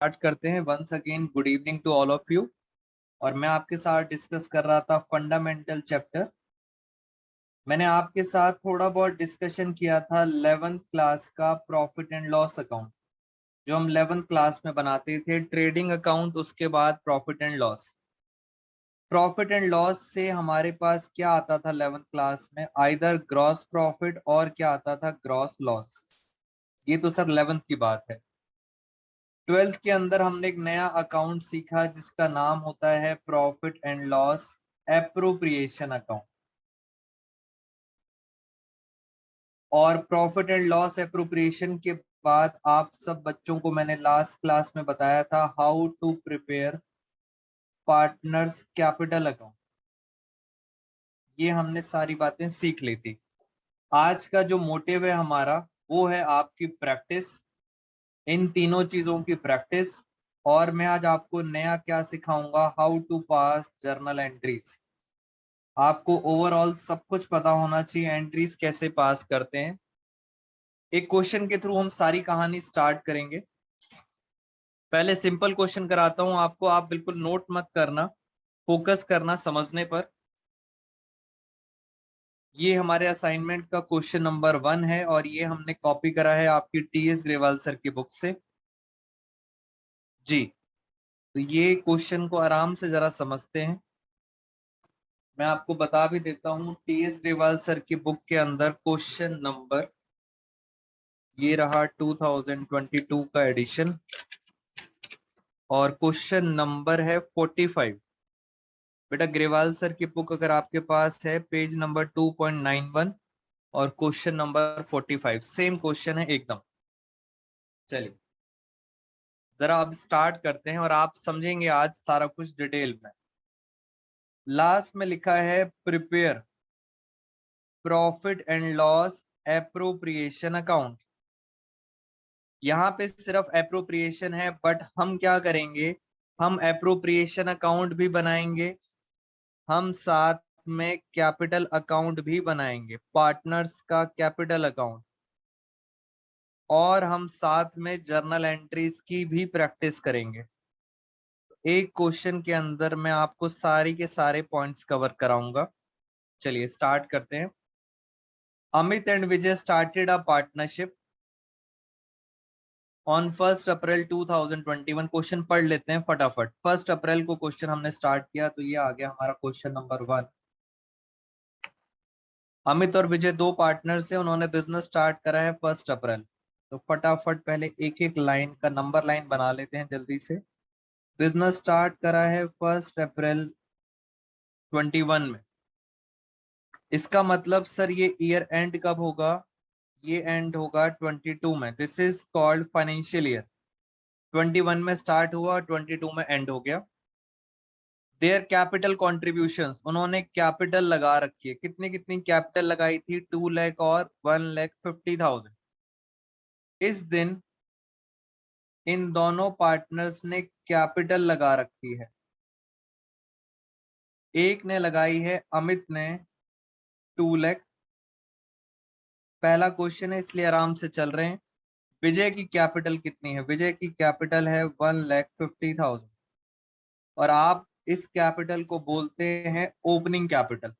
Start करते हैं। Once again good evening to all of you. और मैं आपके साथ डिस्कस कर रहा था फंडामेंटल चैप्टर। मैंने आपके साथ थोड़ा बहुत डिस्कशन किया था 11th क्लास का प्रॉफिट एंड लॉस अकाउंट, जो हम 11th क्लास में बनाते थे। ट्रेडिंग अकाउंट, उसके बाद profit and loss. Profit and loss से हमारे पास क्या आता था 11th क्लास में? आइदर ग्रॉस प्रॉफिट और क्या आता था? Gross loss. ये तो सर 11th की बात है। 12th के अंदर हमने एक नया अकाउंट सीखा जिसका नाम होता है profit and loss appropriation account. और प्रॉफिट एंड लॉस एप्रोप्रिएशन के बाद आप सब बच्चों को मैंने लास्ट क्लास में बताया था how to prepare partners capital account. ये हमने सारी बातें सीख ली थी। आज का जो मोटिव है हमारा, वो है आपकी प्रैक्टिस, इन तीनों चीजों की प्रैक्टिस। और मैं आज आपको नया क्या सिखाऊंगा, how to pass journal entries. आपको ओवरऑल सब कुछ पता होना चाहिए, एंट्रीज कैसे पास करते हैं। एक क्वेश्चन के थ्रू हम सारी कहानी स्टार्ट करेंगे। पहले सिंपल क्वेश्चन कराता हूं आपको, आप बिल्कुल नोट मत करना, फोकस करना समझने पर। ये हमारे असाइनमेंट का क्वेश्चन नंबर 1 है और ये हमने कॉपी करा है आपकी टीएस ग्रेवाल सर की बुक से जी। तो ये क्वेश्चन को आराम से जरा समझते हैं। मैं आपको बता भी देता हूँ, टीएस ग्रेवाल सर की बुक के अंदर क्वेश्चन नंबर, ये रहा 2022 का एडिशन, और क्वेश्चन नंबर है 45। बेटा ग्रेवाल सर की बुक अगर आपके पास है, पेज नंबर 2.91 और क्वेश्चन नंबर 45, सेम क्वेश्चन है एकदम। चलिए जरा अब स्टार्ट करते हैं और आप समझेंगे आज सारा कुछ डिटेल में। लास्ट में लिखा है prepare profit and loss appropriation account. यहाँ पे सिर्फ एप्रोप्रिएशन है, बट हम क्या करेंगे, हम एप्रोप्रिएशन अकाउंट भी बनाएंगे, हम साथ में कैपिटल अकाउंट भी बनाएंगे, पार्टनर्स का कैपिटल अकाउंट, और हम साथ में जर्नल एंट्रीज की भी प्रैक्टिस करेंगे। एक क्वेश्चन के अंदर मैं आपको सारी के सारे पॉइंट्स कवर कराऊंगा। चलिए स्टार्ट करते हैं। Amit and Vijay started a partnership on 1 April 2021। Question पढ़ लेते हैं फटाफट। 1 अप्रैल को क्वेश्चन हमने स्टार्ट किया, तो ये आ गया हमारा क्वेश्चन नंबर 1। अमित और विजय दो पार्टनर्स हैं, उन्होंने बिजनेस स्टार्ट करा है 1 अप्रैल। तो फटाफट पहले एक एक लाइन का नंबर लाइन बना लेते हैं जल्दी से। बिजनेस स्टार्ट करा है 1 अप्रैल 21 में। इसका मतलब सर ये ईयर एंड कब होगा? ये एंड होगा 22 में। This is called financial year. 21 में स्टार्ट हुआ, 22 में एंड हो गया। देयर कैपिटल कॉन्ट्रीब्यूशंस, उन्होंने कैपिटल लगा रखी है। कितनी कितनी कैपिटल लगाई थी? 2 लाख और 1,50,000। इस दिन इन दोनों पार्टनर्स ने कैपिटल लगा रखी है। एक ने लगाई है, अमित ने 2 लाख। पहला क्वेश्चन है इसलिए आराम से चल रहे हैं। विजय की कैपिटल कितनी है? विजय की कैपिटल है 1,50,000। और आप इस कैपिटल को बोलते हैं ओपनिंग कैपिटल,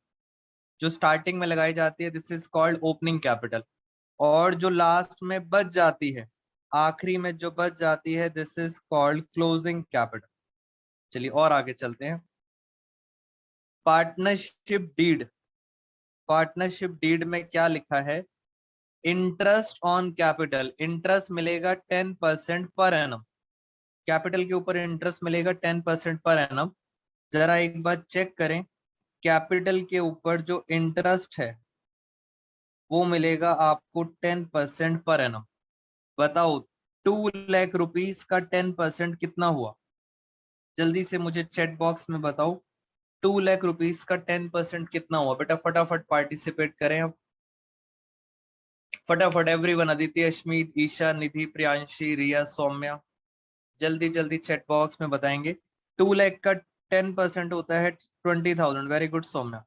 जो स्टार्टिंग में लगाई जाती है। This is called opening capital. और जो लास्ट में बच जाती है, आखिरी में जो बच जाती है, this is called closing capital. चलिए और आगे चलते हैं। पार्टनरशिप डीड, पार्टनरशिप डीड में क्या लिखा है? इंटरेस्ट ऑन कैपिटल, इंटरेस्ट मिलेगा 10% पर एनम। कैपिटल के ऊपर इंटरेस्ट मिलेगा 10% पर एनम। जरा एक बार चेक करें, कैपिटल के ऊपर जो इंटरेस्ट है वो मिलेगा आपको 10% पर एनम। बताओ 2 लाख रुपीस का 10% कितना हुआ? जल्दी से मुझे चैट बॉक्स में बताओ, 2 लाख रुपीस का 10% कितना हुआ? बेटा फटाफट पार्टिसिपेट करें अब, फटाफट एवरीवन। अदिति, अश्मीत, ईशा, निधि, प्रियांशी, रिया, सौम्या, जल्दी जल्दी चैट बॉक्स में बताएंगे। 2 लाख का 10% होता है 20,000। Very good Saumya,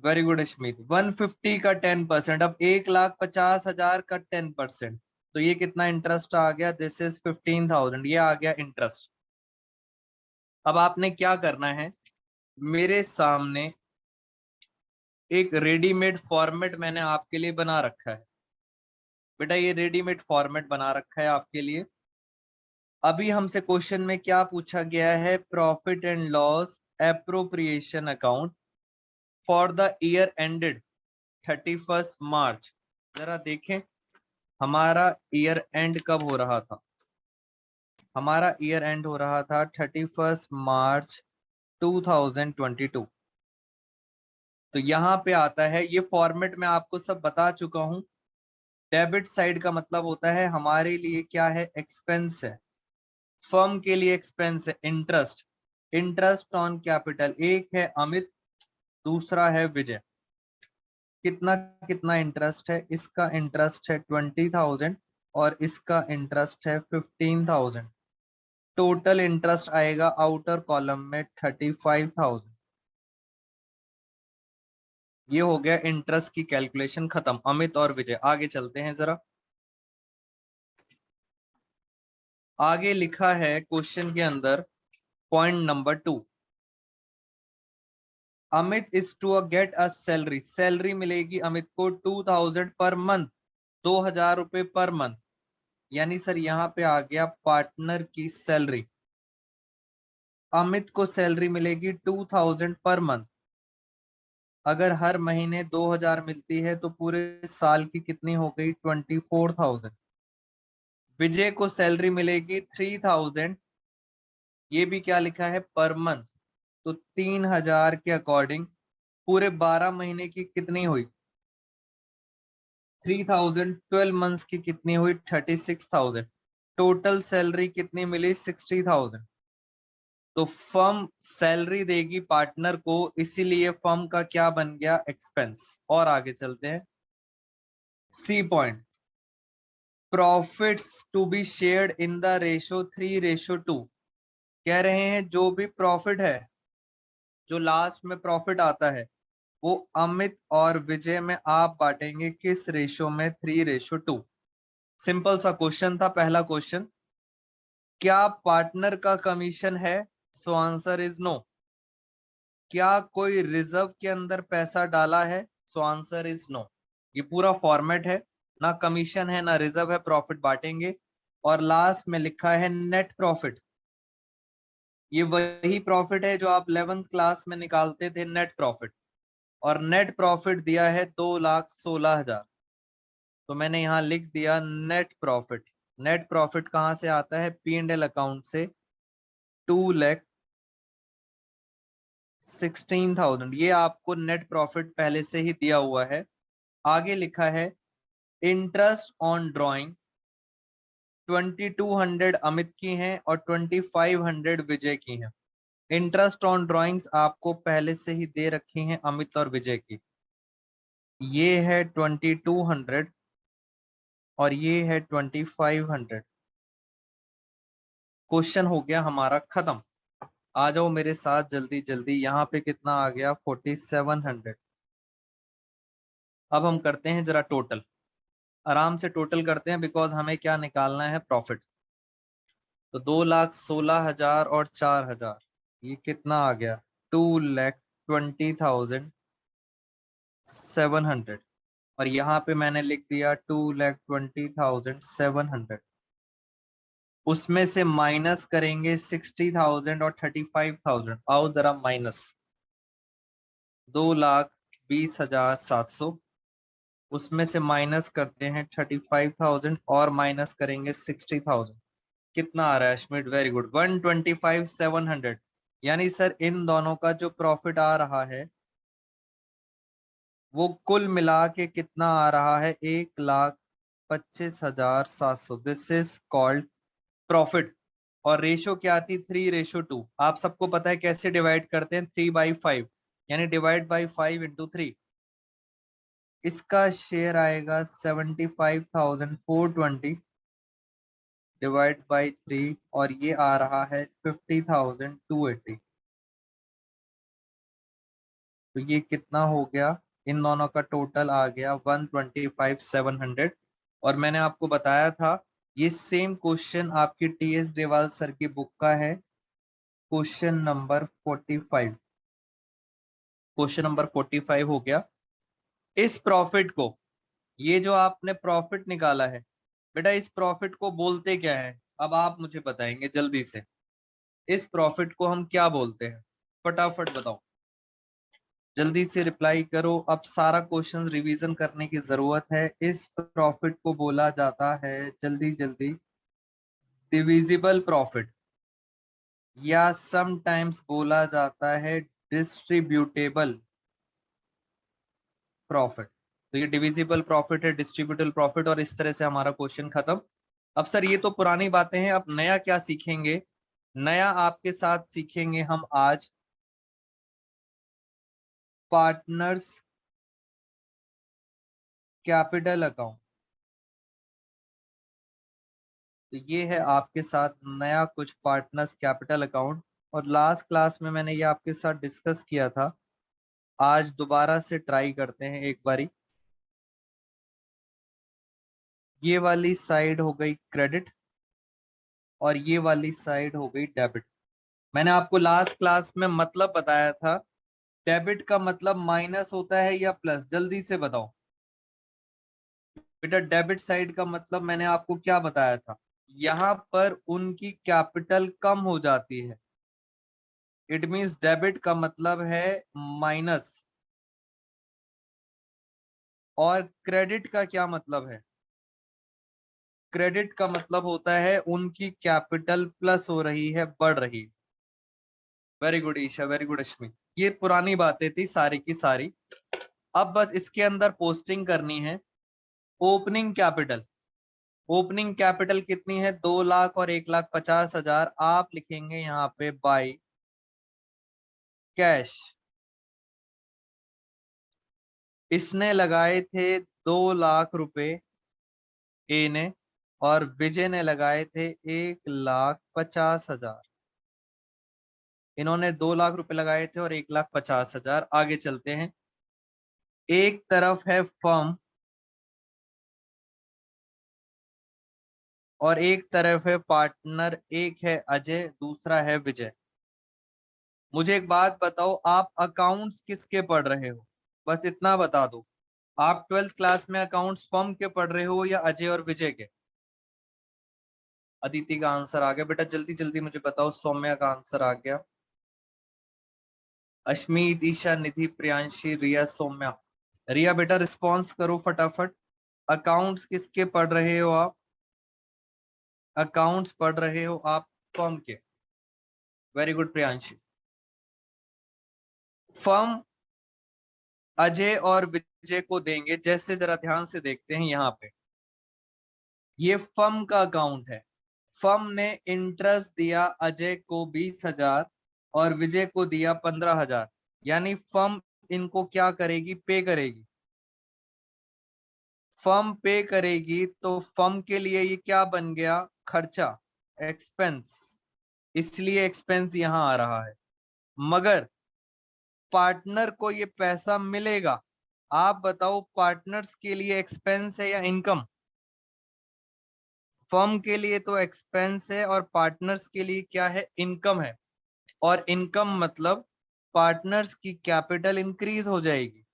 very good Ashmeet. 150 का 10%, अब 1,50,000 का 10%। तो ये कितना इंटरेस्ट आ गया, दिस इज 15,000, ये आ गया इंटरेस्ट। अब आपने क्या करना है, मेरे सामने एक रेडीमेड फॉर्मेट मैंने आपके लिए बना रखा है। बेटा ये रेडीमेड फॉर्मेट बना रखा है आपके लिए। अभी हमसे क्वेश्चन में क्या पूछा गया है, profit and loss appropriation account for the year ended 31 मार्च। जरा देखें हमारा ईयर एंड कब हो रहा था, हमारा ईयर एंड हो रहा था 31 मार्च 2022। तो यहाँ पे आता है, ये फॉर्मेट में आपको सब बता चुका हूं। डेबिट साइड का मतलब होता है हमारे लिए क्या है, एक्सपेंस है। फर्म के लिए एक्सपेंस है इंटरेस्ट, इंटरेस्ट ऑन कैपिटल। एक है अमित, दूसरा है विजय। कितना कितना इंटरेस्ट है, इसका इंटरेस्ट है 20,000 और इसका इंटरेस्ट है 15,000। टोटल इंटरेस्ट आएगा आउटर कॉलम में 35,000। ये हो गया इंटरेस्ट की कैलकुलेशन खत्म, अमित और विजय। आगे चलते हैं जरा। आगे लिखा है क्वेश्चन के अंदर point number 2, Amit is to get a salary, salary मिलेगी अमित को 2,000 पर मंथ, 2,000 रुपए पर मंथ। यानी सर यहाँ पे आ गया पार्टनर की सैलरी। अमित को सैलरी मिलेगी 2,000 पर मंथ। अगर हर महीने 2,000 मिलती है तो पूरे साल की कितनी हो गई, 24,000। विजय को सैलरी मिलेगी 3,000, ये भी क्या लिखा है, पर मंथ। तो 3,000 के अकॉर्डिंग पूरे 12 महीने की कितनी हुई, 3,000, 12 मंथ्स की कितनी हुई, 36,000। टोटल सैलरी कितनी मिली, 60,000। तो फर्म सैलरी देगी पार्टनर को, इसीलिए फर्म का क्या बन गया, एक्सपेंस। और आगे चलते हैं, C point, profits to be shared in the ratio 3:2। कह रहे हैं जो भी प्रॉफिट है, जो लास्ट में प्रॉफिट आता है, वो अमित और विजय में आप बांटेंगे किस रेशो में, 3:2। सिंपल सा क्वेश्चन था पहला क्वेश्चन। क्या पार्टनर का कमीशन है, सो आंसर इज नो। क्या कोई रिजर्व के अंदर पैसा डाला है, सो आंसर इज नो। ये पूरा फॉर्मेट है, ना कमीशन है ना रिजर्व है, प्रॉफिट बांटेंगे। और लास्ट में लिखा है नेट प्रॉफिट। ये वही प्रॉफिट है जो आप 11th क्लास में निकालते थे, नेट प्रॉफिट। और नेट प्रॉफिट दिया है 2,16,000। तो मैंने यहाँ लिख दिया नेट प्रॉफिट। नेट प्रॉफिट कहाँ से आता है, P&L अकाउंट से, 2,16,000। ये आपको नेट प्रॉफिट पहले से ही दिया हुआ है। आगे लिखा है इंटरेस्ट ऑन ड्रॉइंग 2,200 अमित की हैं और 2,500 विजय की हैं। इंटरेस्ट ऑन ड्रॉइंग्स आपको पहले से ही दे रखी हैं अमित और विजय की। ये है 2,200 और ये है 2,500। क्वेश्चन हो गया हमारा खत्म। आ जाओ मेरे साथ जल्दी जल्दी, यहाँ पे कितना आ गया, 4,700। अब हम करते हैं जरा टोटल, आराम से टोटल करते हैं, बिकॉज हमें क्या निकालना है, प्रॉफिट। तो 2,16,000 और 4,000, ये कितना आ गया, 2,20,700। और यहाँ पे मैंने लिख दिया 2,20,700। उसमें से माइनस करेंगे 60,000 और 35,000। आओ जरा माइनस, 2,20,700। उसमें से माइनस करते हैं 35,000 और माइनस करेंगे 60,000। कितना आ रहा है अश्मित, वेरी गुड, 125,700। यानी सर इन दोनों का जो प्रॉफिट आ रहा है वो कुल मिला के कितना आ रहा है, 1,25,700। This is called profit. और रेशो क्या आती, 3:2। आप सबको पता है कैसे डिवाइड करते हैं, 3/5, यानी डिवाइड बाई 5 × 3। इसका शेयर आएगा 75,420 डिवाइड बाई 3, और ये आ रहा है 50,280। तो ये कितना हो गया, इन दोनों का टोटल आ गया 125,700। और मैंने आपको बताया था ये सेम क्वेश्चन आपकी टीएस देवाल सर की बुक का है, क्वेश्चन नंबर 45। क्वेश्चन नंबर 45 हो गया। इस प्रॉफिट को, ये जो आपने प्रॉफिट निकाला है बेटा, इस प्रॉफिट को बोलते क्या है? अब आप मुझे बताएंगे जल्दी से, इस प्रॉफिट को हम क्या बोलते हैं? फटाफट बताओ, जल्दी से रिप्लाई करो। अब सारा क्वेश्चन रिवीजन करने की जरूरत है। इस प्रॉफिट को बोला जाता है, जल्दी जल्दी, डिविजिबल प्रॉफिट, या समटाइम्स बोला जाता है डिस्ट्रीब्यूटेबल प्रॉफिट। तो ये डिविजिबल प्रॉफिट है, डिस्ट्रीब्यूटेबल प्रॉफिट, और इस तरह से हमारा क्वेश्चन खत्म। अब सर ये तो पुरानी बातें हैं, अब नया क्या सीखेंगे? नया आपके साथ सीखेंगे हम आज पार्टनर्स कैपिटल अकाउंट। तो ये है आपके साथ नया कुछ पार्टनर्स कैपिटल अकाउंट, और लास्ट क्लास में मैंने ये आपके साथ डिस्कस किया था। आज दोबारा से ट्राई करते हैं एक बारी। ये वाली साइड हो गई क्रेडिट और ये वाली साइड हो गई डेबिट। मैंने आपको लास्ट क्लास में मतलब बताया था, डेबिट का मतलब माइनस होता है या प्लस? जल्दी से बताओ बेटा, डेबिट साइड का मतलब मैंने आपको क्या बताया था? यहाँ पर उनकी कैपिटल कम हो जाती है, इट मींस डेबिट का मतलब है माइनस। और क्रेडिट का क्या मतलब है? क्रेडिट का मतलब होता है उनकी कैपिटल प्लस हो रही है, बढ़ रही है। Very good Isha, very good Ashmi. ये पुरानी बातें थी सारी की सारी। अब बस इसके अंदर पोस्टिंग करनी है। ओपनिंग कैपिटल, ओपनिंग कैपिटल कितनी है? 2 लाख और 1,50,000। आप लिखेंगे यहाँ पे बाय कैश। इसने लगाए थे 2 लाख रुपए ए ने, और विजय ने लगाए थे 1,50,000। इन्होंने 2 लाख रुपए लगाए थे और 1,50,000। आगे चलते हैं। एक तरफ है फर्म और एक तरफ है पार्टनर, एक है अजय, दूसरा है विजय। मुझे एक बात बताओ, आप अकाउंट्स किसके पढ़ रहे हो? बस इतना बता दो, आप 12th क्लास में अकाउंट्स फर्म के पढ़ रहे हो या अजय और विजय के? अदिति का आंसर आ गया बेटा, जल्दी जल्दी मुझे बताओ। सौम्या का आंसर आ गया। अश्मीत, ईशा, निधि, प्रियांशी, रिया, सौम्या। रिया बेटा रिस्पॉन्स करो फटाफट। अकाउंट्स किसके पढ़ रहे हो आप? अकाउंट्स पढ़ रहे हो आप फर्म के। Very good Priyanshi. Firm Ajay और विजय को देंगे, जैसे जरा ध्यान से देखते हैं यहाँ पे। ये फर्म का अकाउंट है। फर्म ने इंटरेस्ट दिया अजय को 20,000 और विजय को दिया 15,000। यानी फर्म इनको क्या करेगी? पे करेगी। फर्म पे करेगी तो फर्म के लिए ये क्या बन गया? खर्चा, एक्सपेंस। इसलिए एक्सपेंस यहां आ रहा है। मगर पार्टनर को ये पैसा मिलेगा। आप बताओ, पार्टनर्स के लिए एक्सपेंस है या इनकम? फर्म के लिए तो एक्सपेंस है और पार्टनर्स के लिए क्या है? इनकम है। और इनकम मतलब पार्टनर्स की कैपिटल इंक्रीज हो जाएगी।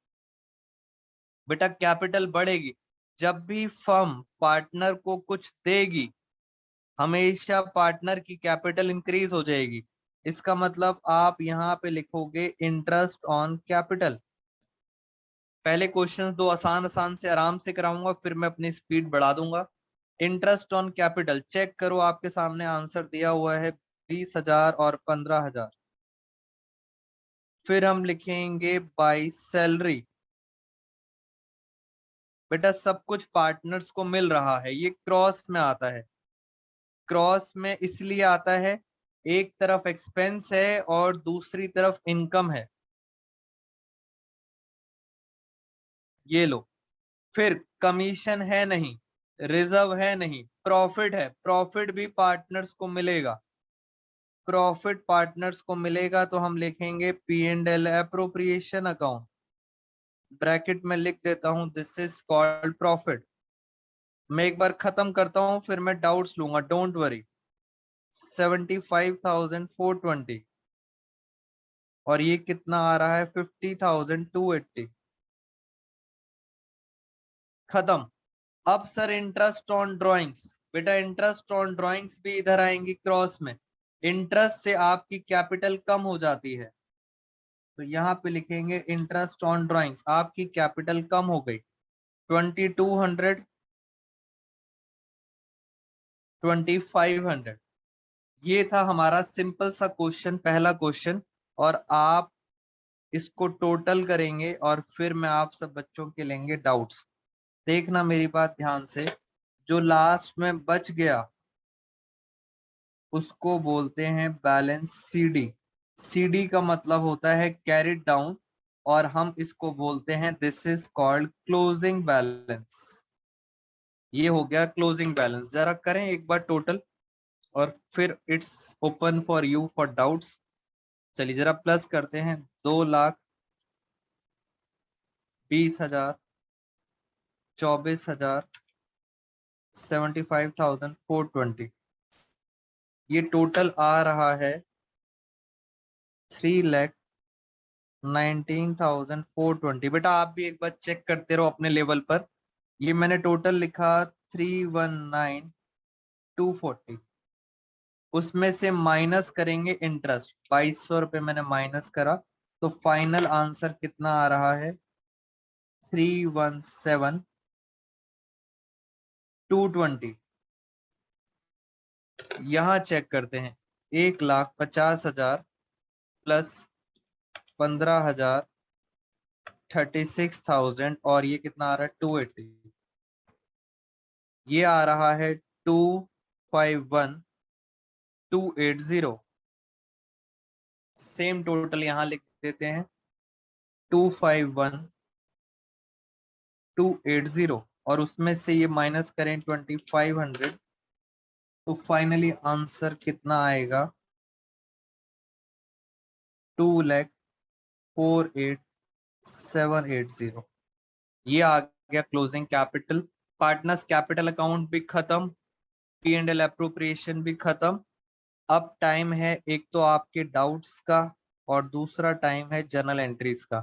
बेटा कैपिटल बढ़ेगी जब भी फर्म पार्टनर को कुछ देगी, हमेशा पार्टनर की कैपिटल इंक्रीज हो जाएगी। इसका मतलब आप यहाँ पे लिखोगे इंटरेस्ट ऑन कैपिटल। पहले क्वेश्चंस दो आसान आसान से आराम से कराऊंगा, फिर मैं अपनी स्पीड बढ़ा दूंगा। इंटरेस्ट ऑन कैपिटल चेक करो, आपके सामने आंसर दिया हुआ है 20,000 और 15,000। फिर हम लिखेंगे बाय सैलरी। बेटा सब कुछ पार्टनर्स को मिल रहा है, ये क्रॉस में आता है। क्रॉस में इसलिए आता है, एक तरफ एक्सपेंस है और दूसरी तरफ इनकम है। ये लो। फिर कमीशन है नहीं, रिजर्व है नहीं, प्रॉफिट है। प्रॉफिट भी पार्टनर्स को मिलेगा। प्रॉफिट पार्टनर्स को मिलेगा तो हम लिखेंगे P&L एप्रोप्रिएशन अकाउंट। ब्रैकेट में लिख देता हूं, दिस इज कॉल्ड प्रॉफिट। मैं एक बार खत्म करता हूं, फिर मैं डाउट्स लूंगा, डोंट वरी। 75,420 और ये कितना आ रहा है? 50,280। खत्म। अब सर इंटरेस्ट ऑन ड्राइंग्स, बेटा इंटरेस्ट ऑन ड्राइंग्स भी इधर आएंगी क्रॉस में। इंटरेस्ट से आपकी कैपिटल कम हो जाती है, तो यहाँ पे लिखेंगे इंटरेस्ट ऑन ड्राइंग्स, आपकी कैपिटल कम हो गई। 2200, 2500। ये था हमारा सिंपल सा क्वेश्चन, पहला क्वेश्चन। और आप इसको टोटल करेंगे और फिर मैं आप सब बच्चों के लेंगे डाउट्स। देखना मेरी बात ध्यान से, जो लास्ट में बच गया उसको बोलते हैं बैलेंस सीडी। सीडी का मतलब होता है कैरिड डाउन, और हम इसको बोलते हैं this is called closing balance. ये हो गया क्लोजिंग बैलेंस। जरा करें एक बार टोटल और फिर it's open for you for doubts. चलिए जरा प्लस करते हैं। 2,20,000, 24,000, 75,420। ये टोटल आ रहा है 3,19,420। बेटा आप भी एक बार चेक करते रहो अपने लेवल पर। ये मैंने टोटल लिखा 319,240। उसमें से माइनस करेंगे इंटरेस्ट, 2,200 रुपये मैंने माइनस करा, तो फाइनल आंसर कितना आ रहा है? 317,220। यहाँ चेक करते हैं। 1,50,000 प्लस 15,000, 36,000, और ये कितना आ रहा है? 280। ये आ रहा है 251,280। सेम टोटल यहाँ लिख देते हैं, 251,280, और उसमें से ये माइनस करें 2,500, तो फाइनली आंसर कितना आएगा? 2,04,8,780। ये आ गया closing capital. Partners capital account भी खत्म, पी एंड एल अप्रोप्रिएशन भी खत्म। अब टाइम है एक तो आपके डाउट्स का, और दूसरा टाइम है जर्नल एंट्रीज का।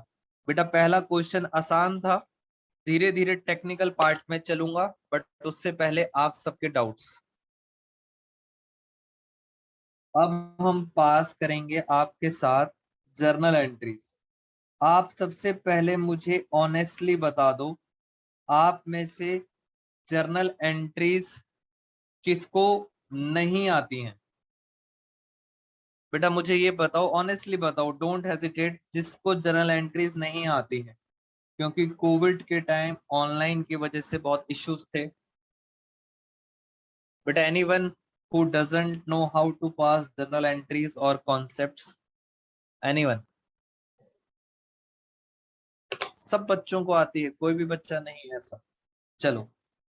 बेटा पहला क्वेश्चन आसान था, धीरे धीरे टेक्निकल पार्ट में चलूंगा, बट उससे पहले आप सबके डाउट्स। अब हम पास करेंगे आपके साथ जर्नल एंट्रीज। आप सबसे पहले मुझे ऑनेस्टली बता दो, आप में से जर्नल एंट्रीज किसको नहीं आती हैं? बेटा मुझे ये बताओ, ऑनेस्टली बताओ, डोंट हेजिटेट, जिसको जर्नल एंट्रीज नहीं आती है, क्योंकि कोविड के टाइम ऑनलाइन की वजह से बहुत इश्यूज थे। But anyone who doesn't know how to pass journal entries और कॉन्सेप्ट्स? एनीवन? सब बच्चों को आती है, कोई भी बच्चा नहीं है ऐसा? चलो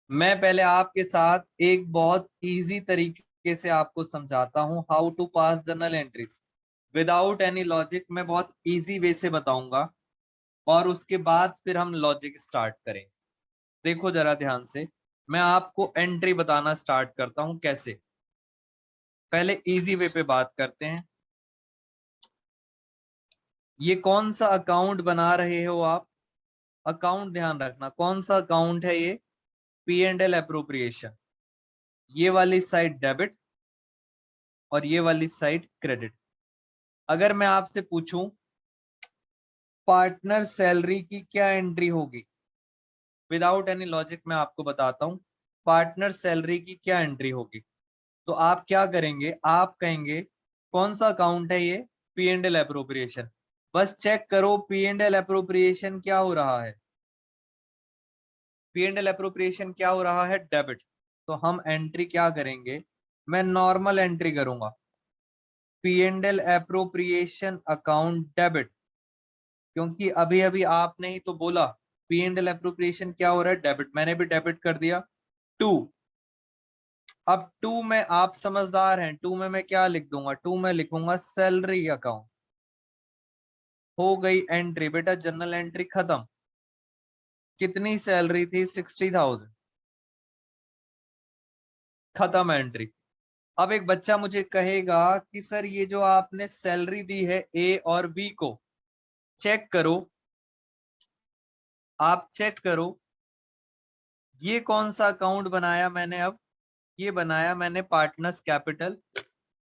मैं पहले आपके साथ एक बहुत इजी तरीके से आपको समझाता हूं how to pass journal entries without any logic. मैं बहुत इजी वे से बताऊंगा, और उसके बाद फिर हम लॉजिक स्टार्ट करेंगे। देखो जरा ध्यान से, मैं आपको एंट्री बताना स्टार्ट करता हूं कैसे। पहले इजी वे पे बात करते हैं। ये कौन सा अकाउंट बना रहे हो आप? अकाउंट ध्यान रखना, कौन सा अकाउंट है ये? P and L appropriation. ये वाली साइड डेबिट और ये वाली साइड क्रेडिट। अगर मैं आपसे पूछूं पार्टनर सैलरी की क्या एंट्री होगी, विदाउट एनी लॉजिक मैं आपको बताता हूं पार्टनर सैलरी की क्या एंट्री होगी, तो आप क्या करेंगे? आप कहेंगे कौन सा अकाउंट है ये? P and L appropriation. बस चेक करो पी एंड एल अप्रोप्रिएशन क्या हो रहा है। पी एंड एल अप्रोप्रिएशन क्या हो रहा है? डेबिट। तो हम एंट्री क्या करेंगे? मैं नॉर्मल एंट्री करूंगा, P and L appropriation account debit, क्योंकि अभी अभी आपने ही तो बोला पी एंड एल अप्रोप्रिएशन क्या हो रहा है? डेबिट। मैंने भी डेबिट कर दिया। टू, अब टू में आप समझदार हैं, टू में मैं क्या लिख दूंगा? टू में लिखूंगा सैलरी अकाउंट। हो गई एंट्री। बेटा जनरल एंट्री खत्म। कितनी सैलरी थी? 60,000। खत्म एंट्री। अब एक बच्चा मुझे कहेगा कि सर ये जो आपने सैलरी दी है ए और बी को, चेक करो, आप चेक करो ये कौन सा अकाउंट बनाया मैंने। अब ये बनाया मैंने पार्टनर्स कैपिटल,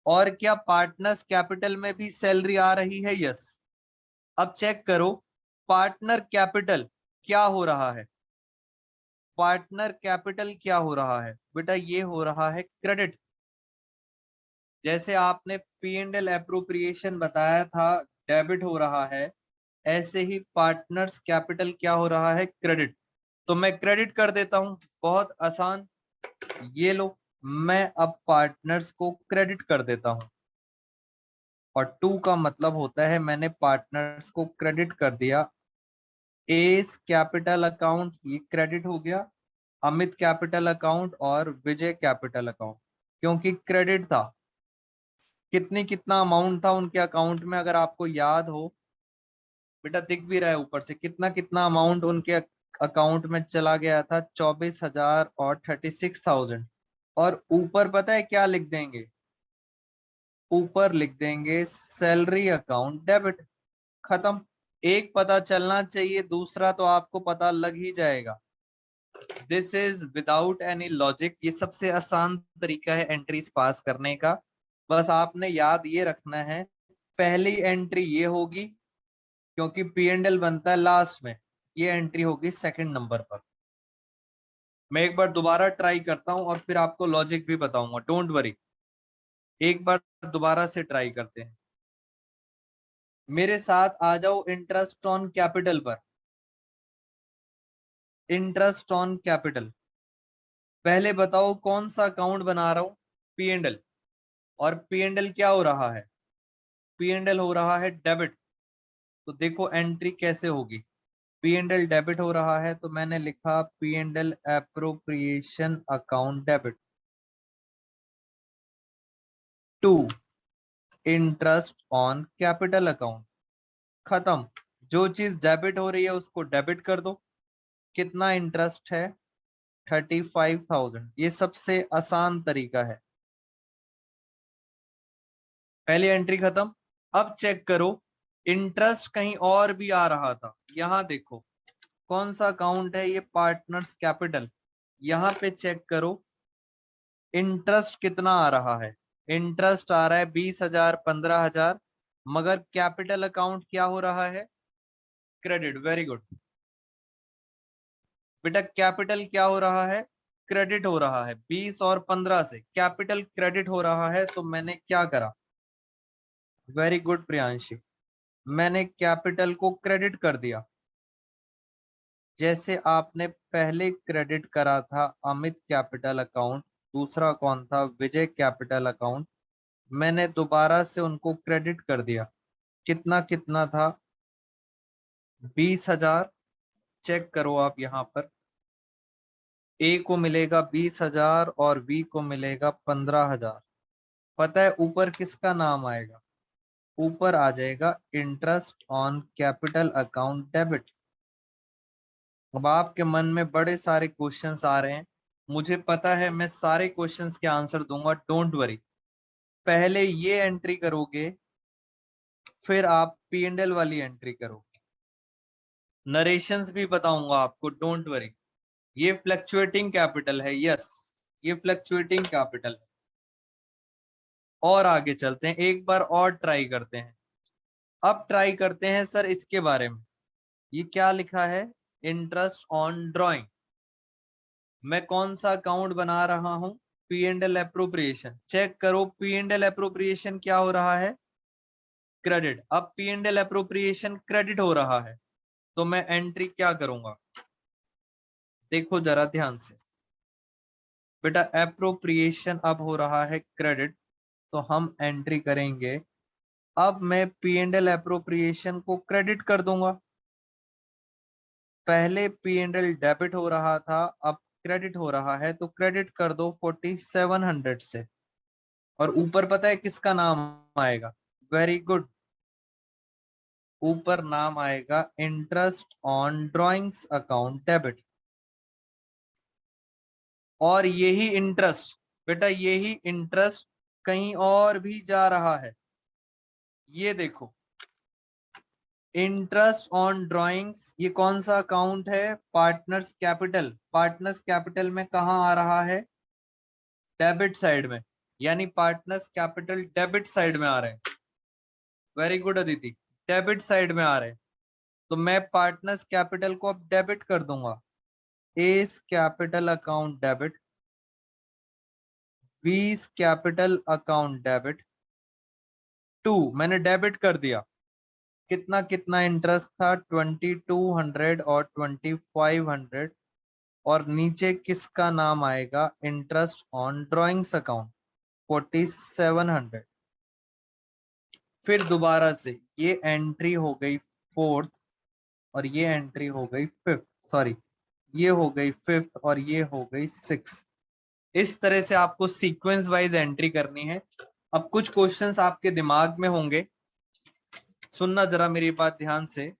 और क्या पार्टनर्स कैपिटल में भी सैलरी आ रही है? यस। अब चेक करो पार्टनर कैपिटल क्या हो रहा है। पार्टनर कैपिटल क्या हो रहा है बेटा? ये हो रहा है क्रेडिट। जैसे आपने पी एंड एल एप्रोप्रिएशन बताया था डेबिट हो रहा है, ऐसे ही पार्टनर्स कैपिटल क्या हो रहा है? क्रेडिट। तो मैं क्रेडिट कर देता हूं, बहुत आसान। ये लो, मैं अब पार्टनर्स को क्रेडिट कर देता हूं, और टू का मतलब होता है मैंने पार्टनर्स को क्रेडिट कर दिया। एस कैपिटल अकाउंट ये क्रेडिट हो गया, अमित कैपिटल अकाउंट और विजय कैपिटल अकाउंट, क्योंकि क्रेडिट था। कितना अमाउंट था उनके अकाउंट में, अगर आपको याद हो बेटा, दिख भी रहा है ऊपर से, कितना अमाउंट उनके अकाउंट में चला गया था? 24,000 और 36,000। और ऊपर पता है क्या लिख देंगे? ऊपर लिख देंगे सैलरी अकाउंट डेबिट। खत्म। एक पता चलना चाहिए, दूसरा तो आपको पता लग ही जाएगा। This is without any logic. ये सबसे आसान तरीका है एंट्रीज पास करने का। बस आपने याद ये रखना है, पहली एंट्री ये होगी क्योंकि पी एंड एल बनता है लास्ट में, ये एंट्री होगी सेकंड नंबर पर। मैं एक बार दोबारा ट्राई करता हूं और फिर आपको लॉजिक भी बताऊंगा, डोंट वरी। एक बार दोबारा से ट्राई करते हैं। मेरे साथ आ जाओ इंटरेस्ट ऑन कैपिटल पर। इंटरेस्ट ऑन कैपिटल, पहले बताओ कौन सा अकाउंट बना रहा हूं? P and L. और पी एंड एल क्या हो रहा है? पी एंड एल हो रहा है डेबिट। तो देखो एंट्री कैसे होगी। पी एंड एल डेबिट हो रहा है तो मैंने लिखा P and L appropriation account debit. To, interest on capital account. खत्म। जो चीज डेबिट हो रही है उसको डेबिट कर दो। कितना इंटरेस्ट है? 35,000। ये सबसे आसान तरीका है। पहली एंट्री खत्म। अब चेक करो, इंटरेस्ट कहीं और भी आ रहा था। यहां देखो कौन सा अकाउंट है ये? Partners capital. यहां पे चेक करो इंटरेस्ट कितना आ रहा है। इंटरेस्ट आ रहा है 20,000, 15,000, मगर कैपिटल अकाउंट क्या हो रहा है? क्रेडिट। वेरी गुड बेटा, कैपिटल क्या हो रहा है? क्रेडिट हो रहा है। 20 और 15 से कैपिटल क्रेडिट हो रहा है, तो मैंने क्या करा? वेरी गुड प्रियांशी, मैंने कैपिटल को क्रेडिट कर दिया। जैसे आपने पहले क्रेडिट करा था अमित कैपिटल अकाउंट, दूसरा कौन था? विजय कैपिटल अकाउंट। मैंने दोबारा से उनको क्रेडिट कर दिया। कितना कितना था? 20,000। चेक करो आप यहाँ पर, ए को मिलेगा 20,000 और बी को मिलेगा 15,000। पता है ऊपर किसका नाम आएगा? ऊपर आ जाएगा interest on capital account debit. अब आपके मन में बड़े सारे क्वेश्चंस आ रहे हैं, मुझे पता है मैं सारे क्वेश्चंस के आंसर दूंगा, डोंट वरी। पहले ये एंट्री करोगे, फिर आप पी एंड एल वाली एंट्री करोगे। नरेशंस भी बताऊंगा आपको, डोंट वरी। ये फ्लक्चुएटिंग कैपिटल है, यस, ये फ्लक्चुएटिंग कैपिटल है। और आगे चलते हैं, एक बार और ट्राई करते हैं। अब ट्राई करते हैं सर इसके बारे में। ये क्या लिखा है? Interest on drawing. मैं कौन सा अकाउंट बना रहा हूं? P and L appropriation. Check करो पी एंड एल एप्रोप्रिएशन क्या हो रहा है? क्रेडिट। अब P and L appropriation credit हो रहा है, तो मैं एंट्री क्या करूंगा? देखो जरा ध्यान से बेटा, एप्रोप्रिएशन अब हो रहा है क्रेडिट, तो हम एंट्री करेंगे। अब मैं पी एंड एल एप्रोप्रिएशन को क्रेडिट कर दूंगा। पहले पी एंड एल डेबिट हो रहा था, अब क्रेडिट हो रहा है, तो क्रेडिट कर दो 4700 से। और ऊपर पता है किसका नाम आएगा? वेरी गुड, ऊपर नाम आएगा interest on drawings account debit. और यही इंटरेस्ट बेटा यही इंटरेस्ट कहीं और भी जा रहा है। ये देखो, इंटरेस्ट ऑन ड्राइंग्स, ये कौन सा अकाउंट है? Partners capital. पार्टनर्स कैपिटल में कहाँ आ रहा है? डेबिट साइड में, यानी पार्टनर्स कैपिटल डेबिट साइड में आ रहे हैं। Very good Aditi, debit side में आ रहे हैं। तो मैं पार्टनर्स कैपिटल को अब डेबिट कर दूंगा। A's capital account debit, B's capital account debit, to मैंने डेबिट कर दिया। कितना कितना इंटरेस्ट था? 2200 और 2500। और नीचे किसका नाम आएगा? Interest on drawings account 4700। फिर दोबारा से ये एंट्री हो गई फोर्थ और ये एंट्री हो गई फिफ्थ, सॉरी ये हो गई फिफ्थ और ये हो गई सिक्स। इस तरह से आपको सीक्वेंस वाइज एंट्री करनी है। अब कुछ क्वेश्चंस आपके दिमाग में होंगे, सुनना जरा मेरी बात ध्यान से।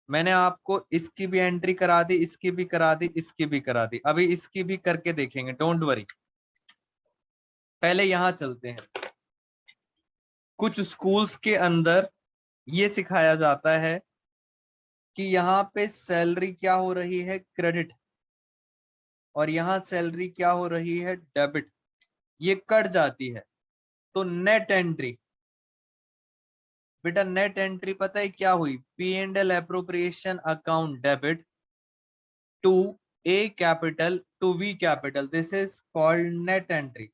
मैंने आपको इसकी भी एंट्री करा दी, इसकी भी करा दी, इसकी भी करा दी, अभी इसकी भी करके देखेंगे, डोंट वरी। पहले यहां चलते हैं। कुछ स्कूल्स के अंदर ये सिखाया जाता है कि यहाँ पे सैलरी क्या हो रही है? क्रेडिट। और यहाँ सैलरी क्या हो रही है? डेबिट। ये कट जाती है तो नेट एंट्री। बेटा नेट एंट्री पता है क्या हुई? P and L appropriation account debit to A capital to B capital, this is called net entry.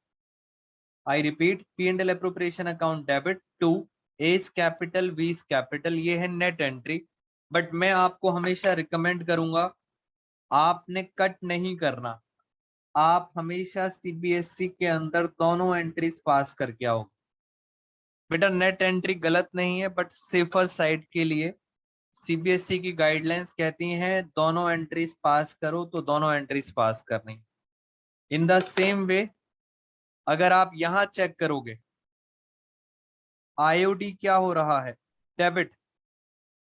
I repeat, P and L appropriation account debit to A's capital B's capital, ये है net entry. But मैं आपको हमेशा recommend करूंगा, आपने cut नहीं करना। आप हमेशा सीबीएसई के अंदर दोनों एंट्रीज पास करके आओ। बेटा नेट एंट्री गलत नहीं है, बट सेफर साइड के लिए सीबीएसई की गाइडलाइंस कहती हैं दोनों एंट्रीज पास करो, तो दोनों एंट्रीज पास करनी। इन द सेम वे अगर आप यहां चेक करोगे, आईओडी क्या हो रहा है? डेबिट।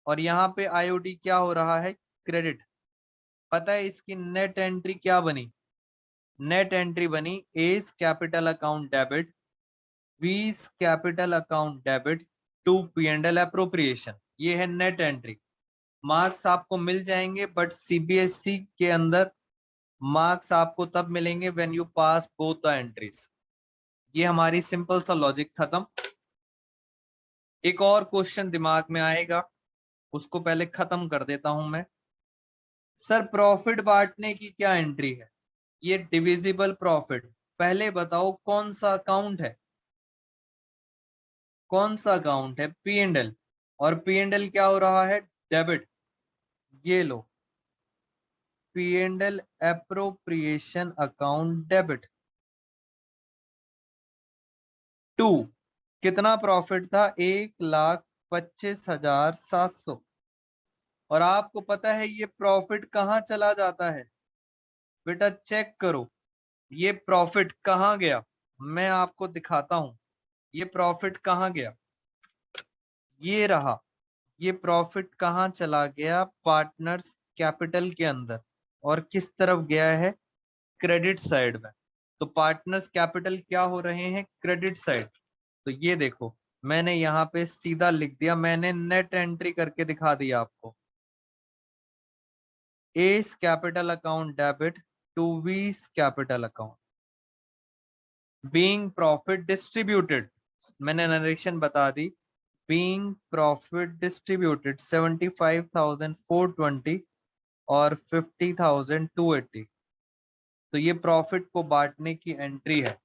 और यहाँ पे आईओडी क्या हो रहा है? क्रेडिट। पता है इसकी नेट एंट्री क्या बनी? नेट एंट्री बनी A's capital account debit, B's capital account debit to P and L appropriation. ये है नेट एंट्री। मार्क्स आपको मिल जाएंगे, बट सीबीएसई के अंदर मार्क्स आपको तब मिलेंगे when you pass both the entries. ये हमारी सिंपल सा लॉजिक खत्म। एक और क्वेश्चन दिमाग में आएगा, उसको पहले खत्म कर देता हूं मैं। सर प्रॉफिट बांटने की क्या एंट्री है? ये डिविजिबल प्रॉफिट। पहले बताओ कौन सा अकाउंट है? कौन सा अकाउंट है? P and L. और पी एंड एल क्या हो रहा है? डेबिट। ये लो, P and L appropriation account debit to. कितना प्रॉफिट था? 1,25,700। और आपको पता है ये प्रॉफिट कहाँ चला जाता है? बेटा चेक करो, ये प्रॉफिट कहाँ गया? मैं आपको दिखाता हूं ये प्रॉफिट कहाँ गया। ये रहा, ये प्रॉफिट कहाँ चला गया? पार्टनर्स कैपिटल के अंदर। और किस तरफ गया है? क्रेडिट साइड में। तो पार्टनर्स कैपिटल क्या हो रहे हैं? Credit side. तो ये देखो, मैंने यहाँ पे सीधा लिख दिया, मैंने नेट एंट्री करके दिखा दिया आपको। A's capital account debit to B's capital account being profit distributed. मैंने नरेशन बता दी। बीइंग प्रॉफिट डिस्ट्रीब्यूटेड 75,420 और 50,280। तो ये प्रॉफिट को बांटने की एंट्री है।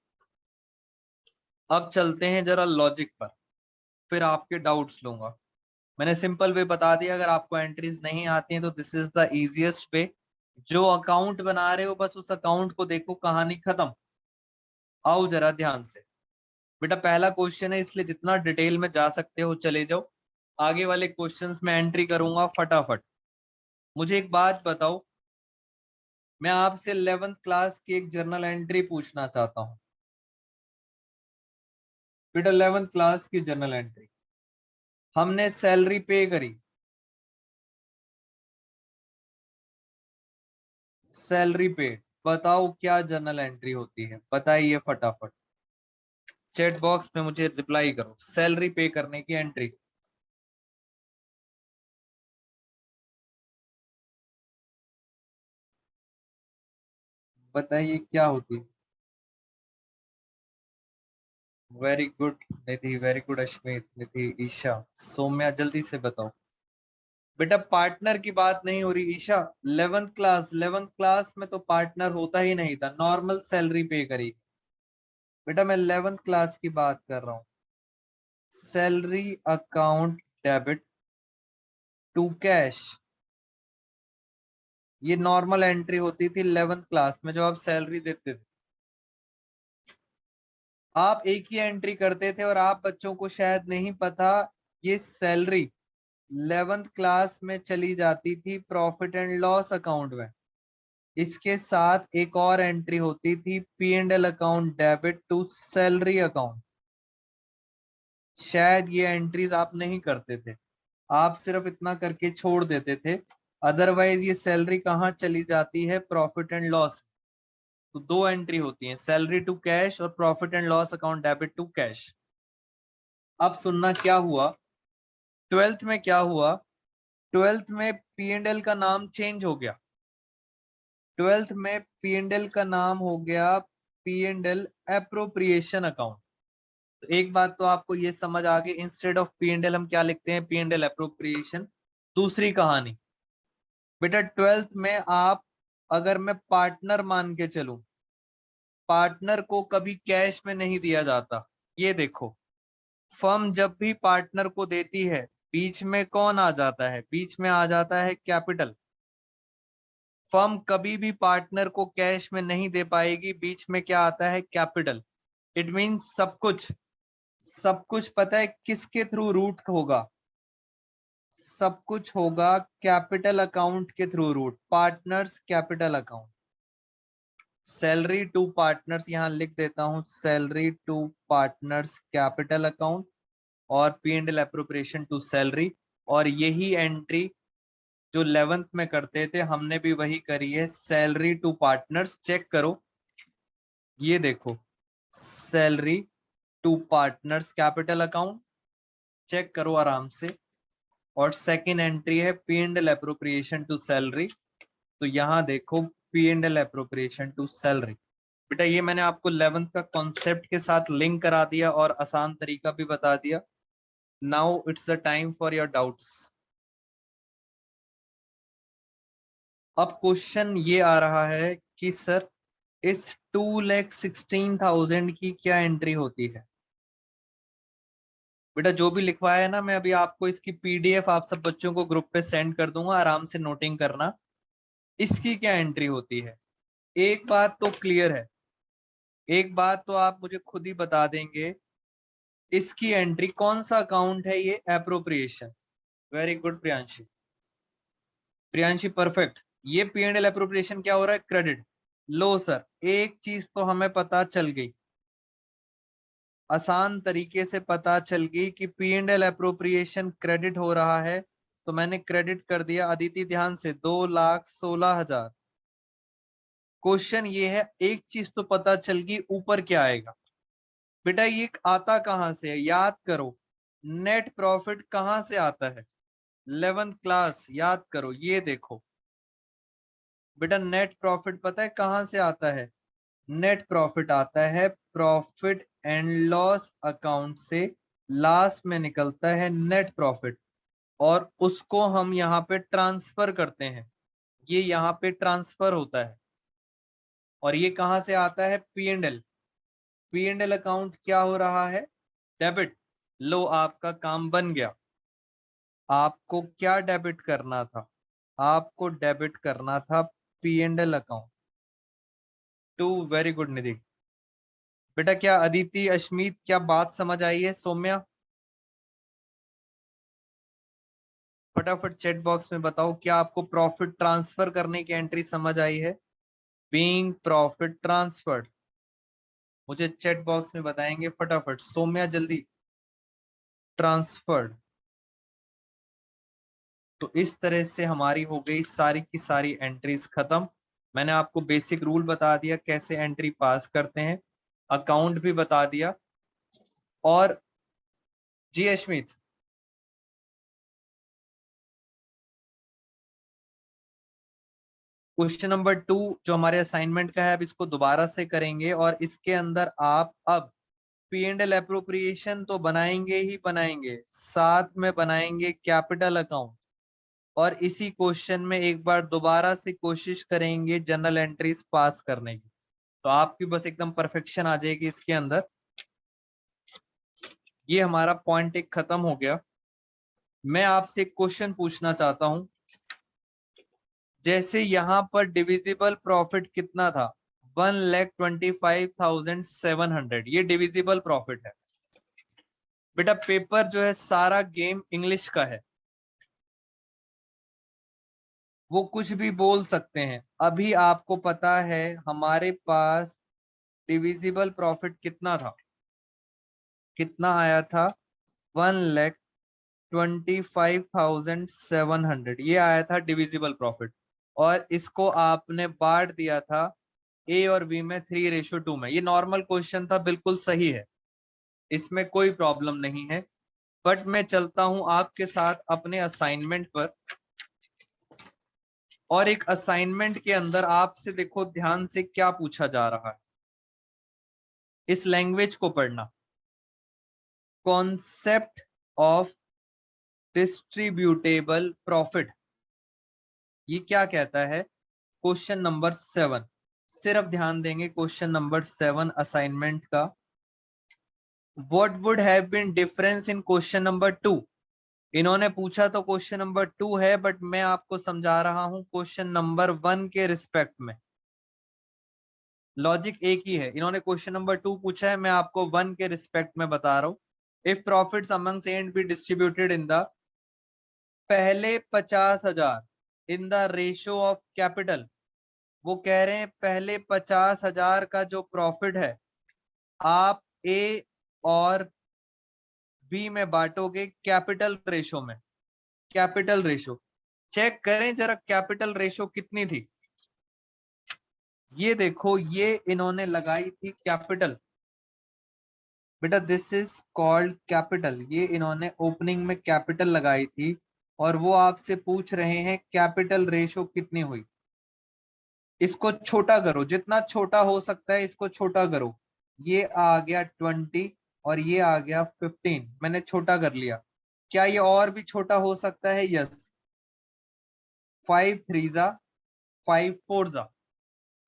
अब चलते हैं जरा लॉजिक पर, फिर आपके डाउट्स लूंगा। मैंने सिंपल वे बता दिया, अगर आपको एंट्रीज नहीं आती हैं तो this is the easiest way. जो अकाउंट बना रहे हो बस उस अकाउंट को देखो, कहानी खत्म। आओ जरा ध्यान से। बेटा पहला क्वेश्चन है, इसलिए जितना डिटेल में जा सकते हो चले जाओ। आगे वाले क्वेश्चंस में एंट्री करूंगा फटाफट। मुझे एक बात बताओ, मैं आपसे 11th क्लास की एक जर्नल एंट्री पूछना चाहता हूं। बेटा 11th क्लास की जर्नल एंट्री, हमने सैलरी पे करी, सैलरी पे बताओ क्या जर्नल एंट्री होती है, बताइए फटाफट। चैट बॉक्स में मुझे रिप्लाई करो। सैलरी पे करने की एंट्री। बताइए क्या होती है। वेरी गुड निधि, वेरी गुड अश्मित, निधि, ईशा, सौम्या, जल्दी से बताओ। बेटा पार्टनर की बात नहीं हो रही ईशा। 11th क्लास में तो पार्टनर होता ही नहीं था, नॉर्मल सैलरी पे करी। बेटा मैं 11th क्लास की बात कर रहा हूँ। Salary account debit to cash, ये नॉर्मल एंट्री होती थी 11th क्लास में, जो आप सैलरी देते थे। आप एक ही एंट्री करते थे, और आप बच्चों को शायद नहीं पता, ये सैलरी 11th क्लास में चली जाती थी प्रॉफिट एंड लॉस अकाउंट में। इसके साथ एक और एंट्री होती थी P and L account debit to salary account. शायद ये एंट्रीज आप नहीं करते थे, आप सिर्फ इतना करके छोड़ देते थे। अदरवाइज ये सैलरी कहाँ चली जाती है, प्रॉफिट एंड लॉस। तो दो एंट्री होती हैं, सैलरी टू कैश और profit and loss account debit to cash. अब सुनना क्या हुआ, 12th में क्या हुआ। 12th में पी एंड एल का नाम चेंज हो गया। 12th में पी एंड एल का नाम हो गया P and L appropriation account. तो एक बात तो आपको ये समझ आ गई, instead of P and L हम क्या लिखते हैं, पी एंड एल एप्रोप्रिएशन। दूसरी कहानी, बेटा 12th में आप, अगर मैं पार्टनर मान के चलूं, पार्टनर को कभी कैश में नहीं दिया जाता। ये देखो, फर्म जब भी पार्टनर को देती है, बीच में कौन आ जाता है, बीच में आ जाता है कैपिटल। फर्म कभी भी पार्टनर को कैश में नहीं दे पाएगी, बीच में क्या आता है, कैपिटल। इट मीन्स सब कुछ पता है किसके थ्रू रूट होगा, सब कुछ होगा कैपिटल अकाउंट के through route, partners capital account. Salary to partners यहां लिख देता हूं, salary to partners capital account, और P and L appropriation to salary. और यही एंट्री जो 11th में करते थे, हमने भी वही करी है, सैलरी टू पार्टनर्स। चेक करो, ये देखो, salary to partners capital account, check करो आराम से। और सेकेंड एंट्री है P and L appropriation to salary. तो यहाँ देखो, P and L appropriation to salary. बेटा ये मैंने आपको 11th का कॉन्सेप्ट के साथ लिंक करा दिया और आसान तरीका भी बता दिया। Now it's the time for your doubts. अब क्वेश्चन ये आ रहा है कि सर इस 2,16,000 की क्या एंट्री होती है। बेटा जो भी लिखवाया है ना, मैं अभी आपको इसकी पीडीएफ आप सब बच्चों को ग्रुप पे सेंड कर दूंगा, आराम से नोटिंग करना। इसकी क्या एंट्री होती है, एक बात तो क्लियर है, एक बात तो आप मुझे खुद ही बता देंगे, इसकी एंट्री कौन सा अकाउंट है, ये appropriation. Very good Priyanshi, Priyanshi perfect. ये पी एंड एल एप्रोप्रिएशन क्या हो रहा है, क्रेडिट। लो सर, एक चीज तो हमें पता चल गई, आसान तरीके से पता चल गई कि P and L appropriation credit हो रहा है। तो मैंने क्रेडिट कर दिया, अदिति ध्यान से, 2,16,000। क्वेश्चन ये है, एक चीज तो पता चल गई, ऊपर क्या आएगा। बेटा ये आता कहां से है, याद करो, नेट प्रॉफिट कहां से आता है, 11th क्लास याद करो। ये देखो बेटा, नेट प्रॉफिट पता है कहां से आता है, नेट प्रॉफिट आता है प्रॉफिट एंड लॉस अकाउंट से। लास्ट में निकलता है नेट प्रॉफिट, और उसको हम यहाँ पे ट्रांसफर करते हैं, ये यहाँ पे ट्रांसफर होता है। और ये कहां से आता है, P and L. P and L account क्या हो रहा है, डेबिट। लो आपका काम बन गया। आपको क्या डेबिट करना था, आपको डेबिट करना था P and L account to. Very good Nidhi. बेटा क्या अदिति, अश्मीत, क्या बात समझ आई है, सौम्या, फटाफट चैट बॉक्स में बताओ, क्या आपको प्रॉफिट ट्रांसफर करने की एंट्री समझ आई है, बीइंग प्रॉफिट ट्रांसफर्ड। मुझे चैट बॉक्स में बताएंगे फटाफट, सौम्या जल्दी, ट्रांसफर्ड। तो इस तरह से हमारी हो गई सारी की सारी एंट्रीज खत्म। मैंने आपको बेसिक रूल बता दिया कैसे एंट्री पास करते हैं, अकाउंट भी बता दिया। और जी अश्मित, क्वेश्चन नंबर 2 जो हमारे असाइनमेंट का है, अब इसको दोबारा से करेंगे और इसके अंदर आप अब पी एंड एल अप्रोप्रिएशन तो बनाएंगे ही बनाएंगे, साथ में बनाएंगे कैपिटल अकाउंट। और इसी क्वेश्चन में एक बार दोबारा से कोशिश करेंगे जनरल एंट्रीज पास करने की, तो आपकी बस एकदम परफेक्शन आ जाएगी इसके अंदर। ये हमारा पॉइंट एक खत्म हो गया। मैं आपसे एक क्वेश्चन पूछना चाहता हूं, जैसे यहां पर डिविजिबल प्रॉफिट कितना था, 1,25,700, ये डिविजिबल प्रॉफिट है। बेटा पेपर जो है सारा गेम इंग्लिश का है, वो कुछ भी बोल सकते हैं। अभी आपको पता है हमारे पास डिविजिबल प्रॉफिट कितना था, कितना आया था, 1,25,700, ये आया था डिविजिबल प्रॉफिट। और इसको आपने बांट दिया था ए और बी में 3:2 में। ये नॉर्मल क्वेश्चन था, बिल्कुल सही है, इसमें कोई प्रॉब्लम नहीं है। बट मैं चलता हूं आपके साथ अपने असाइनमेंट पर, और एक असाइनमेंट के अंदर आपसे देखो ध्यान से क्या पूछा जा रहा है, इस लैंग्वेज को पढ़ना। कॉन्सेप्ट ऑफ डिस्ट्रीब्यूटेबल प्रॉफिट, ये क्या कहता है, क्वेश्चन नंबर 7। सिर्फ ध्यान देंगे क्वेश्चन नंबर 7 असाइनमेंट का। What would have been difference in question number 2। इन्होंने पूछा तो क्वेश्चन नंबर 2 है, बट मैं आपको समझा रहा हूं क्वेश्चन नंबर 1 के रिस्पेक्ट में। लॉजिक एक ही है, इन्होंने क्वेश्चन नंबर 2 पूछा है, मैं आपको 1 के रिस्पेक्ट में बता रहा हूं। If profits amongst A and be distributed in the पहले 50,000 in the ratio of capital. वो कह रहे हैं पहले 50,000 का जो प्रॉफिट है आप ए और बी में बांटोगे कैपिटल रेशो में। कैपिटल रेशो चेक करें जरा, कैपिटल रेशो कितनी थी। ये देखो, ये इन्होंने लगाई थी कैपिटल। बेटा दिस इज कॉल्ड कैपिटल, ये इन्होंने ओपनिंग में कैपिटल लगाई थी, और वो आपसे पूछ रहे हैं कैपिटल रेशो कितनी हुई। इसको छोटा करो, जितना छोटा हो सकता है इसको छोटा करो। ये आ गया 20 और ये आ गया 15, मैंने छोटा कर लिया। क्या ये और भी छोटा हो सकता है? यस, 5 3 जा 5 4 जा,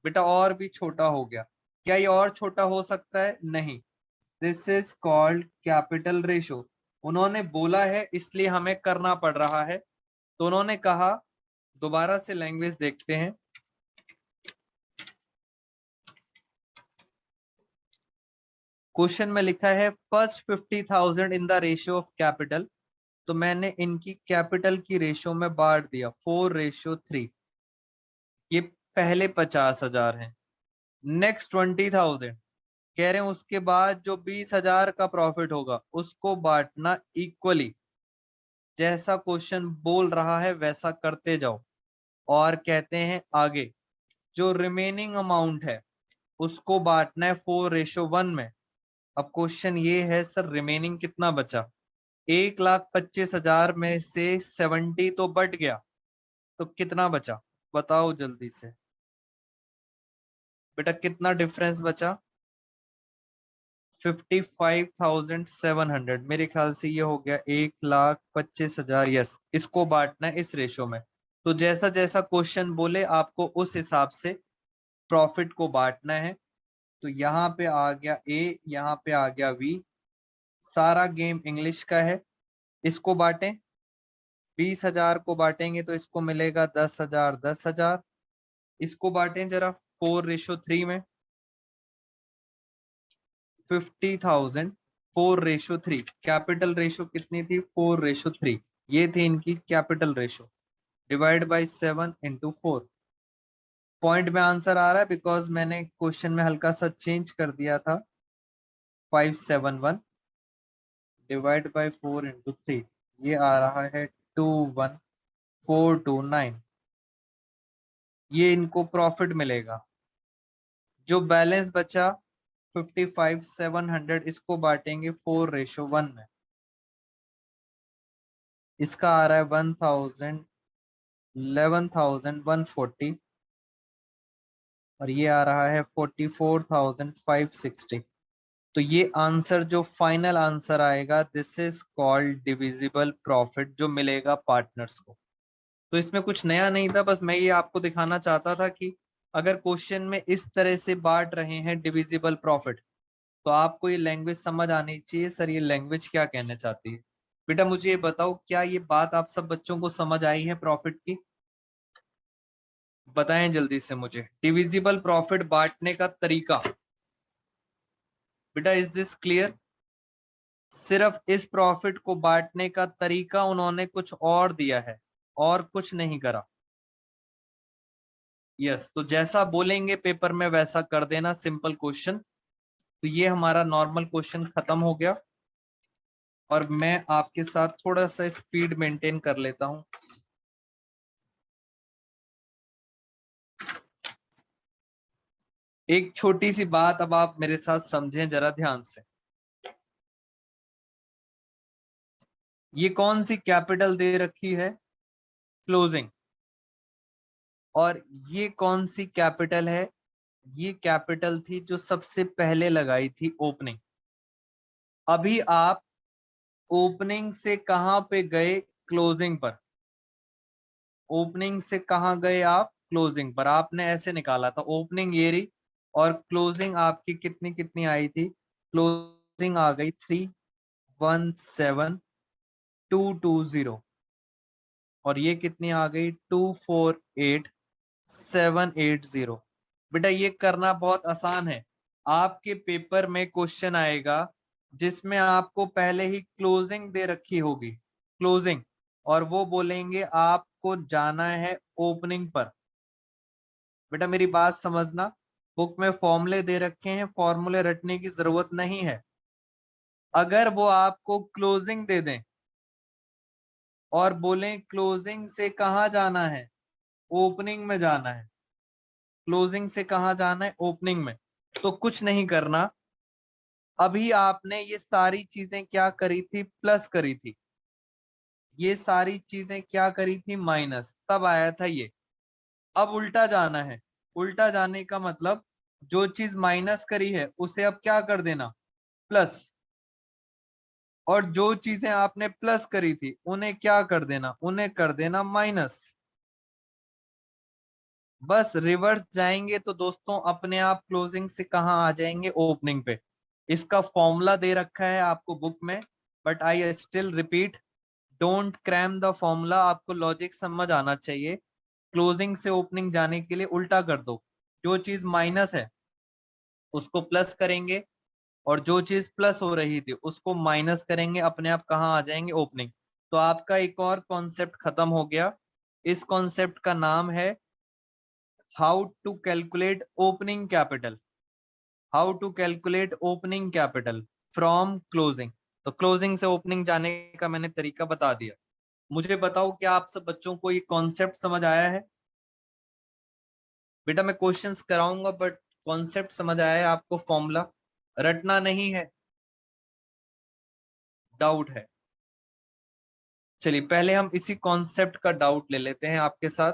बेटा और भी छोटा हो गया। क्या ये और छोटा हो सकता है? नहीं। This is called capital ratio. उन्होंने बोला है इसलिए हमें करना पड़ रहा है। तो उन्होंने कहा, दोबारा से लैंग्वेज देखते हैं। क्वेश्चन में लिखा है first 50,000 in the ratio of capital, तो मैंने इनकी कैपिटल की रेशियो में बांट दिया 4:3। ये पहले 50,000 हैं। नेक्स्ट 20,000 कह रहे हैं उसके बाद जो 20,000 का प्रॉफिट होगा उसको बांटना इक्वली। जैसा क्वेश्चन बोल रहा है वैसा करते जाओ। और कहते हैं आगे जो रिमेनिंग अमाउंट है उसको बांटना है 4:1 में। अब क्वेश्चन ये है सर रिमेनिंग कितना बचा, 1,25,000 में से 70 तो बट गया, तो कितना बचा बताओ जल्दी से। बेटा कितना डिफरेंस बचा, 55,700। मेरे ख्याल से ये हो गया 1,25,000। यस, इसको बांटना है इस रेशो में। तो जैसा जैसा क्वेश्चन बोले आपको उस हिसाब से प्रॉफिट को बांटना है। तो यहाँ पे आ गया ए, यहाँ पे आ गया बी, सारा गेम इंग्लिश का है। इसको बांटें, 20,000 को बांटेंगे तो इसको मिलेगा 10,000 10,000। इसको बांटें जरा 4:3 में, 50,000 4:3। कैपिटल रेशो कितनी थी, 4:3। ये थी इनकी capital ratio, divide by 7/4। Point में आंसर आ रहा है बिकॉज मैंने क्वेश्चन में हल्का सा चेंज कर दिया था। 571 डिवाइड बाई 4/3, ये आ रहा है 21,429। ये इनको प्रॉफिट मिलेगा। जो बैलेंस बचा 55,700 इसको बांटेंगे 4:1 में। इसका आ रहा है 11,140 और ये आ रहा है 44,560। तो ये आंसर जो फाइनल आंसर आएगा, this is called divisible profit, जो मिलेगा पार्टनर्स को। तो इसमें कुछ नया नहीं था, बस मैं ये आपको दिखाना चाहता था कि अगर क्वेश्चन में इस तरह से बांट रहे हैं डिविजिबल प्रॉफिट, तो आपको ये लैंग्वेज समझ आनी चाहिए। सर ये लैंग्वेज क्या कहना चाहती है? बेटा मुझे ये बताओ, क्या ये बात आप सब बच्चों को समझ आई है प्रॉफिट की? बताएं जल्दी से मुझे, डिविजिबल प्रॉफिट बांटने का तरीका। बेटा इज दिस क्लियर? सिर्फ इस प्रॉफिट को बांटने का तरीका उन्होंने कुछ और दिया है और कुछ नहीं करा। यस, तो जैसा बोलेंगे पेपर में वैसा कर देना, सिंपल क्वेश्चन। तो ये हमारा नॉर्मल क्वेश्चन खत्म हो गया और मैं आपके साथ थोड़ा सा स्पीड मेंटेन कर लेता हूं। एक छोटी सी बात अब आप मेरे साथ समझें जरा ध्यान से। ये कौन सी कैपिटल दे रखी है? क्लोजिंग। और ये कौन सी कैपिटल है? ये कैपिटल थी जो सबसे पहले लगाई थी, ओपनिंग। अभी आप ओपनिंग से कहां पे गए? क्लोजिंग पर। ओपनिंग से कहां गए आप? क्लोजिंग पर। आपने ऐसे निकाला था ओपनिंग ये रही और क्लोजिंग आपकी कितनी कितनी आई थी? क्लोजिंग आ गई 317,220 और ये कितनी आ गई? 248,780। बेटा ये करना बहुत आसान है। आपके पेपर में क्वेश्चन आएगा जिसमें आपको पहले ही क्लोजिंग दे रखी होगी, क्लोजिंग, और वो बोलेंगे आपको जाना है ओपनिंग पर। बेटा मेरी बात समझना, बुक में फॉर्मूले दे रखे हैं, फॉर्मूले रटने की जरूरत नहीं है। अगर वो आपको क्लोजिंग दे दें और बोलें क्लोजिंग से कहाँ जाना है? ओपनिंग में जाना है। क्लोजिंग से कहाँ जाना है? ओपनिंग में। तो कुछ नहीं करना। अभी आपने ये सारी चीजें क्या करी थी? प्लस करी थी। ये सारी चीजें क्या करी थी? माइनस। तब आया था ये। अब उल्टा जाना है। उल्टा जाने का मतलब जो चीज माइनस करी है उसे अब क्या कर देना? प्लस। और जो चीजें आपने प्लस करी थी उन्हें क्या कर देना? उन्हें कर देना माइनस। बस रिवर्स जाएंगे तो दोस्तों अपने आप क्लोजिंग से कहाँ आ जाएंगे? ओपनिंग पे। इसका फॉर्मूला दे रखा है आपको बुक में, but I still repeat, don't cram the formula. आपको लॉजिक समझ आना चाहिए। क्लोजिंग से ओपनिंग जाने के लिए उल्टा कर दो। जो चीज माइनस है उसको प्लस करेंगे और जो चीज प्लस हो रही थी उसको माइनस करेंगे, अपने आप कहाँ आ जाएंगे? ओपनिंग। तो आपका एक और कॉन्सेप्ट खत्म हो गया। इस कॉन्सेप्ट का नाम है how to calculate opening capital. How to calculate opening capital from closing. तो क्लोजिंग से ओपनिंग जाने का मैंने तरीका बता दिया। मुझे बताओ क्या आप सब बच्चों को ये कॉन्सेप्ट समझ आया है? बेटा मैं क्वेश्चंस कराऊंगा बट कॉन्सेप्ट समझ आया है आपको? फॉर्मूला रटना नहीं है? डाउट है? चलिए पहले हम इसी कॉन्सेप्ट का डाउट ले लेते हैं आपके साथ।